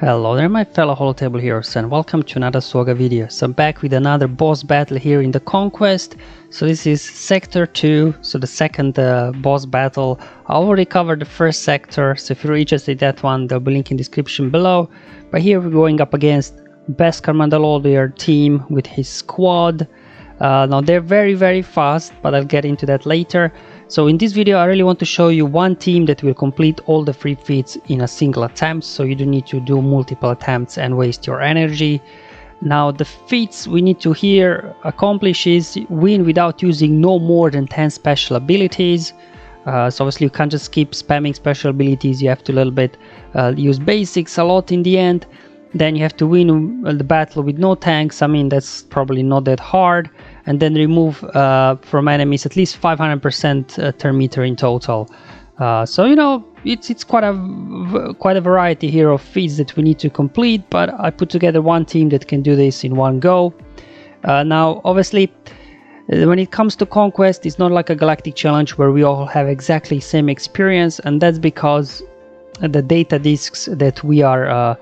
Hello there my fellow holotable heroes and welcome to another SWGOH video. So I'm back with another boss battle here in the Conquest. So this is Sector 2, so the second boss battle. I already covered the first sector, so if you're interested in that one, there'll be a link in the description below. But here we're going up against Beskar Mandalorian team with his squad. Now they're very fast, but I'll get into that later. So in this video I really want to show you one team that will complete all the free feats in a single attempt, so you don't need to do multiple attempts and waste your energy. Now the feats we need to here accomplish is win without using no more than 10 special abilities. So obviously you can't just keep spamming special abilities, you have to a little bit use basics a lot in the end. Then you have to win the battle with no tanks. I mean, that's probably not that hard. And then remove from enemies at least 500% turn meter in total. So you know, it's quite a variety here of feats that we need to complete. But I put together one team that can do this in one go. Now, obviously, when it comes to Conquest, it's not like a galactic challenge where we all have exactly same experience, and that's because the data discs that we are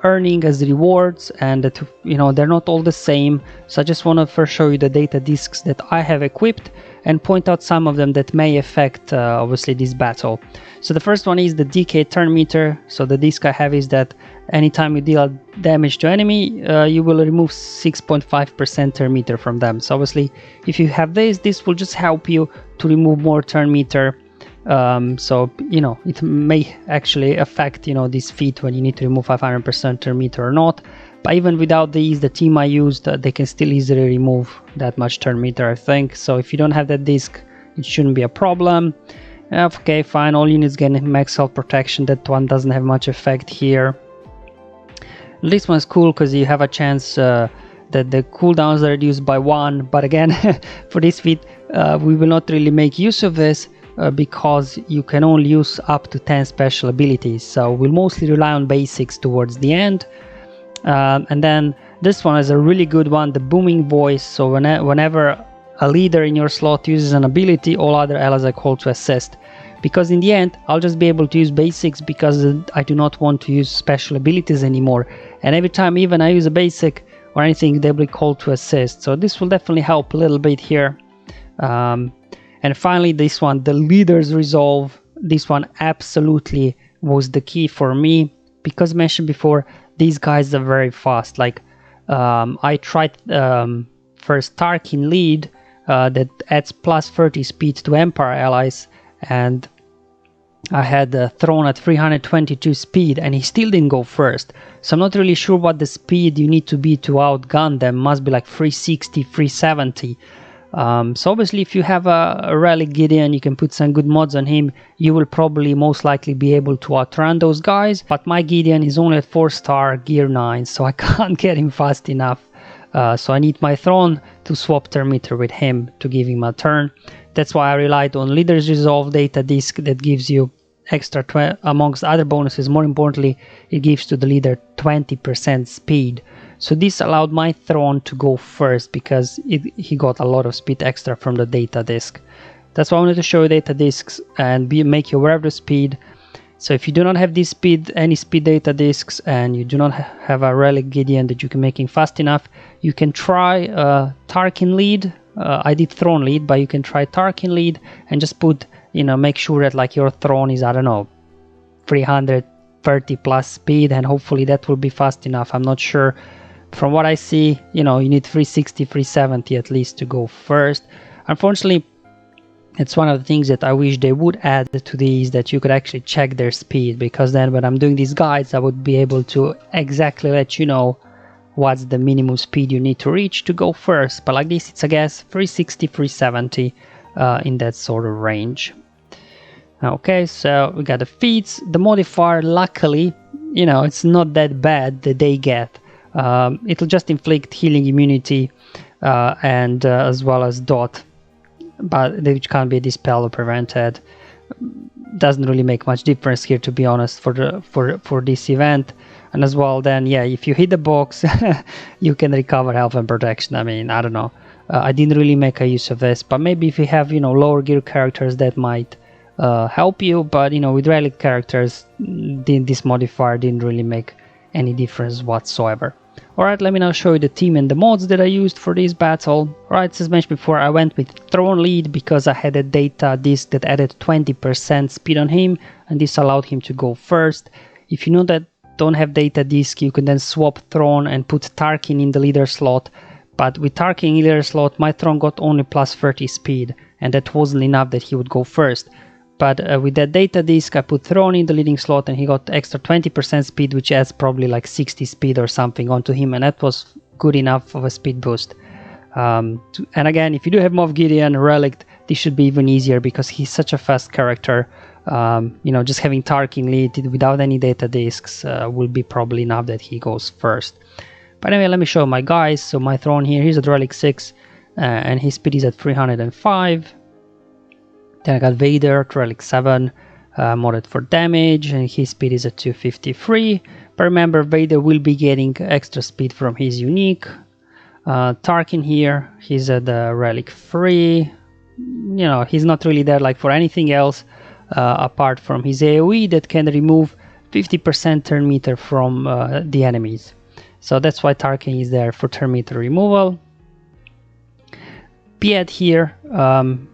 earning as rewards, and that, you know, they're not all the same. So I just want to first show you the data discs that I have equipped and point out some of them that may affect obviously this battle. So the first one is the DK turn meter. So the disc I have is that anytime you deal damage to enemy, you will remove 6.5% turn meter from them. So obviously if you have this will just help you to remove more turn meter. So you know, it may actually affect, you know, this feat when you need to remove 500% turn meter or not. But even without these, the team I used, they can still easily remove that much turn meter, I think. So if you don't have that disc, it shouldn't be a problem. Okay, fine, all units get max health protection. That one doesn't have much effect here. This one's cool because you have a chance that the cooldowns are reduced by 1. But again, for this feat, we will not really make use of this. Because you can only use up to 10 special abilities, so we'll mostly rely on basics towards the end. And then this one is a really good one, the booming voice. So whenever a leader in your slot uses an ability, all other allies are called to assist. Because in the end, I'll just be able to use basics because I do not want to use special abilities anymore. And every time even I use a basic or anything, they'll be called to assist. So this will definitely help a little bit here. And finally, this one, the leader's resolve. This one absolutely was the key for me because mentioned before, these guys are very fast. Like I tried first Tarkin lead that adds plus 30 speed to Empire allies, and I had thrown at 322 speed and he still didn't go first. So I'm not really sure what the speed you need to be to outgun them. Must be like 360, 370. So obviously if you have a relic Gideon, you can put some good mods on him, you will probably most likely be able to outrun those guys. But my Gideon is only at 4-star gear 9, so I can't get him fast enough. So I need my throne to swap turn meter with him to give him a turn. That's why I relied on Leader's Resolve data disc that gives you extra, amongst other bonuses, more importantly, it gives to the leader 20% speed. So this allowed my throne to go first because he got a lot of speed extra from the data disc. That's why I wanted to show you data discs and make you aware of the speed. So if you do not have this speed, any speed data discs, and you do not have a relic Gideon that you can make him fast enough, you can try Tarkin lead. I did throne lead, but you can try Tarkin lead and just put, you know, make sure that like your throne is, I don't know, 330 plus speed, and hopefully that will be fast enough. I'm not sure. From what I see, you know, you need 360, 370 at least to go first. Unfortunately, it's one of the things that I wish they would add to these, that you could actually check their speed, because then when I'm doing these guides, I would be able to exactly let you know what's the minimum speed you need to reach to go first. But like this, it's, I guess, 360, 370 in that sort of range. Okay, so we got the feats. The modifier, luckily, you know, it's not that bad that they get. It'll just inflict healing immunity and as well as dot, but which can't be dispelled or prevented. Doesn't really make much difference here, to be honest, for this event. And as well, then yeah, if you hit the box, you can recover health and protection. I mean, I don't know. I didn't really make a use of this, but maybe if you have, you know, lower gear characters, that might help you. But you know, with relic characters, this modifier didn't really make any difference whatsoever. Alright, let me now show you the team and the mods that I used for this battle. Alright, as mentioned before, I went with Throne Lead because I had a data disc that added 20% speed on him, and this allowed him to go first. If you know that don't have data disc, you can then swap Throne and put Tarkin in the leader slot. But with Tarkin in the leader slot, my Throne got only plus 30 speed, and that wasn't enough that he would go first. But with that data disc, I put Throne in the leading slot, and he got extra 20% speed, which adds probably like 60 speed or something onto him, and that was good enough of a speed boost. And again, if you do have Moff Gideon Relic, this should be even easier because he's such a fast character. You know, just having Tarkin lead without any data discs will be probably enough that he goes first. But anyway, let me show my guys. So my Throne here, he's at Relic 6, and his speed is at 305. Then I got Vader at Relic 7, modded for damage, and his speed is at 253. But remember, Vader will be getting extra speed from his unique. Tarkin here, he's at Relic 3. You know, he's not really there like for anything else apart from his AoE that can remove 50% turn meter from the enemies. So that's why Tarkin is there for turn meter removal. Piet here,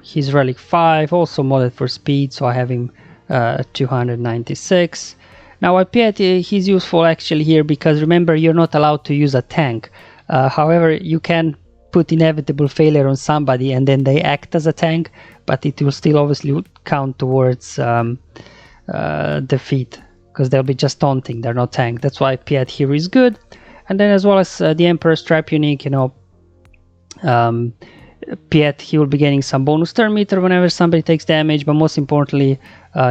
he's Relic 5, also modded for speed, so I have him 296. Now with Piet, he's useful actually here because remember, you're not allowed to use a tank. However, you can put inevitable failure on somebody and then they act as a tank, but it will still obviously count towards defeat because they'll be just taunting, they're not tank. That's why Piet here is good. And then as well as the Emperor's Trap unique, you know, Piet, he will be getting some bonus turn meter whenever somebody takes damage, but most importantly,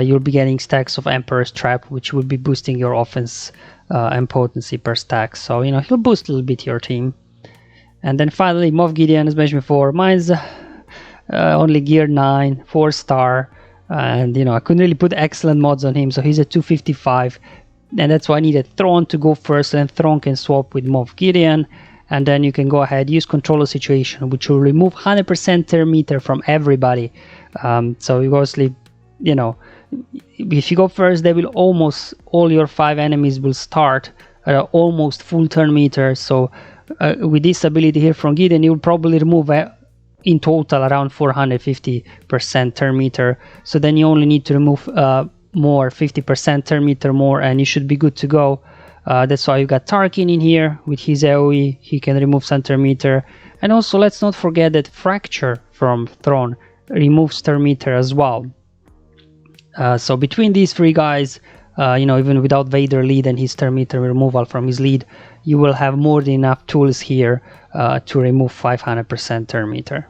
you'll be getting stacks of Emperor's Trap, which will be boosting your offense and potency per stack. So, you know, he'll boost a little bit your team. And then finally, Moff Gideon, as mentioned before, mine's only gear 9, 4-star, and, you know, I couldn't really put excellent mods on him, so he's at 255, and that's why I needed Throne to go first, and Throne can swap with Moff Gideon. And then you can go ahead, use Controller Situation, which will remove 100% turn meter from everybody. So you obviously, you know, if you go first, they will almost, all your 5 enemies will start almost full turn meter. So with this ability here from Gideon, you will probably remove in total around 450% turn meter. So then you only need to remove more, 50% turn meter more, and you should be good to go. That's why you got Tarkin in here with his AoE, he can remove center meter. And also let's not forget that Fracture from Throne removes turn meter as well. So between these 3 guys, you know, even without Vader lead and his turn meter removal from his lead, you will have more than enough tools here to remove 500% turn meter.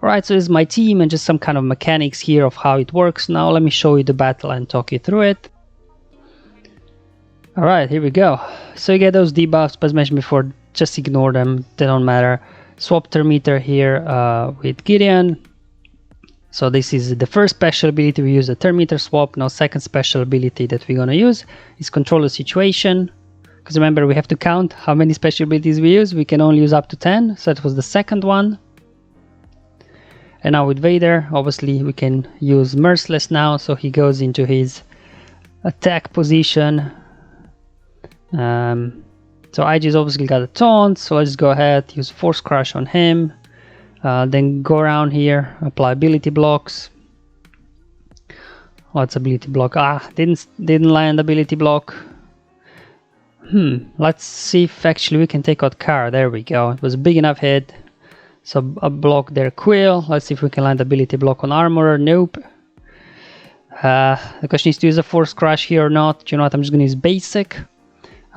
Alright, so this is my team and just some kind of mechanics here of how it works. Now let me show you the battle and talk you through it. Alright, here we go. So you get those debuffs, but as mentioned before, just ignore them, they don't matter. Swap turn meter here with Gideon. So this is the first special ability we use, the turn meter swap. Now second special ability that we're gonna use is Controller Situation. Because remember, we have to count how many special abilities we use. We can only use up to 10, so that was the second one. And now with Vader, obviously we can use Merciless now, so he goes into his attack position. So IG's obviously got a taunt, so let's go ahead, use Force Crush on him. Then go around here, apply ability blocks. What's ability block? Didn't land ability block. Let's see if actually we can take out Kara. There we go. It was a big enough hit. So a block there, Quill. Let's see if we can land ability block on Armorer. Nope. The question is to use a Force Crush here or not. You know what? I'm just gonna use basic.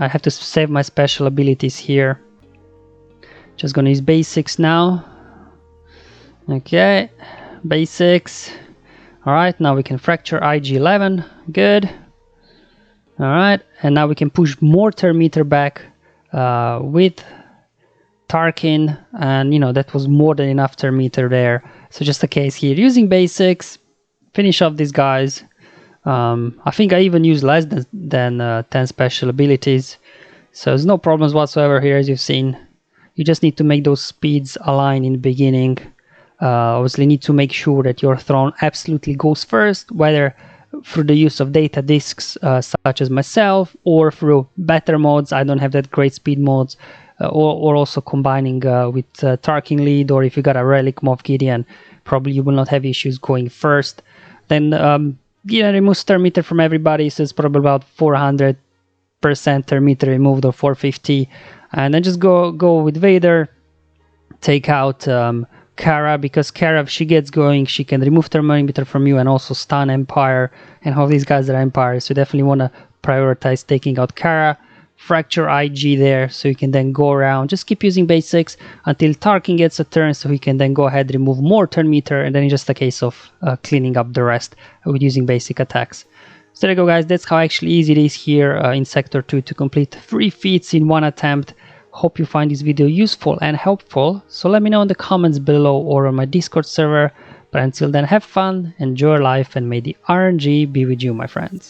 I have to save my special abilities here. Just gonna use basics now. Okay, basics. Alright, now we can fracture IG-11. Good. Alright, and now we can push more turn meter back with Tarkin, and you know, that was more than enough turn meter there. So just a case here, using basics, finish off these guys. I think I even used less than 10 special abilities, so there's no problems whatsoever here. As you've seen, you just need to make those speeds align in the beginning. Obviously need to make sure that your Throne absolutely goes first, whether through the use of data disks such as myself, or through better mods. I don't have that great speed mods, or also combining with Tarkin lead, or if you got a relic Moff Gideon, probably you will not have issues going first. Then yeah, remove star meter from everybody, so it's probably about 400% star meter removed, or 450, and then just go with Vader. Take out Kara, because Kara, if she gets going, she can remove thermometer from you and also stun Empire, and all these guys are Empire, so you definitely want to prioritize taking out Kara. Fracture IG there, so you can then go around, just keep using basics until Tarkin gets a turn, so he can then go ahead, remove more turn meter, and then it's just a case of cleaning up the rest with using basic attacks. So there you go, guys. That's how actually easy it is here in Sector 2 to complete 3 feats in one attempt. Hope you find this video useful and helpful, so let me know in the comments below or on my Discord server. But until then, have fun, enjoy life, and may the RNG be with you, my friends.